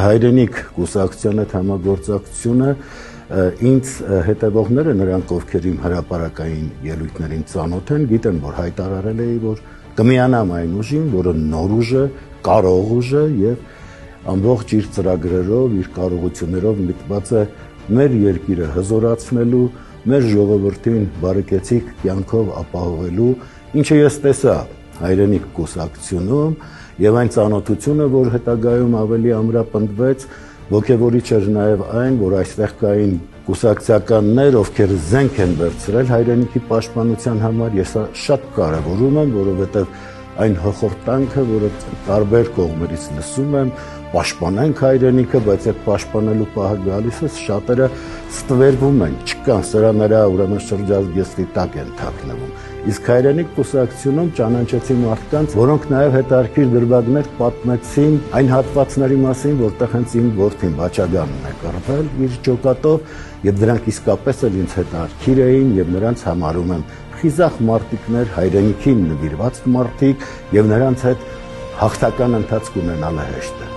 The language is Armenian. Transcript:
Հայրենիք կուսակցության հետ համագործակցությունը ինձ հետևողները, նրանք ովքեր իմ հրապարակային ելույթներին ծանոթ են, գիտեն, որ հայտարարել էի, որ կմիանամ այն ուժին, որը նոր ուժ է, կարող ուժ է եւ ամբողջ իր ծրագրերով, իր կարողություններով միտված է մեր երկիրը հզորացնելու, մեր ժողովրդին բարեկեցիկ կյանքով ապահովելու, ինչը ես տեսա հայրենիք կուսակցությունում եւ այն ծանոթությունը, որ հետագայում ավելի ամրապնդվեց, ոգևորիչ էր նաեւ այն, որ այստեղ կային կուսակցականներ, ովքեր զենք են վերցրել հայրենիքի պաշտպանության համար, ես շատ կարեւորում եմ, որովհետեւ այն հոխորտանքը, որը տարբեր կողմերից լսում եմ, պաշտպանենք հայրենիքը, բայց այդ պաշտպանելու պահը գալիս է, շատերը ստվերվում են, չկան, սրա նրա ուրեմն շրջազգեստի տակ են թաքնվում։ Իսկ հայրենիք կուսակցությունում ճանաչեցի մարդկանց, որոնք նաև հետարքիր դրվագներ պատմեցին այն հատվածների մասին, որտեղ հենց իմ որդին Բաչագանն է կռվել իր ջոկատով, եւ դրանք իսկապես էլ ինձ հետարքիր էին եւ նրանց համարում եմ խիզախ մարդիկներ, հայրենիքին նվիրված մարդիկ եւ նրանց հետ հաղթական ընթացք ունենալը հեշտ է։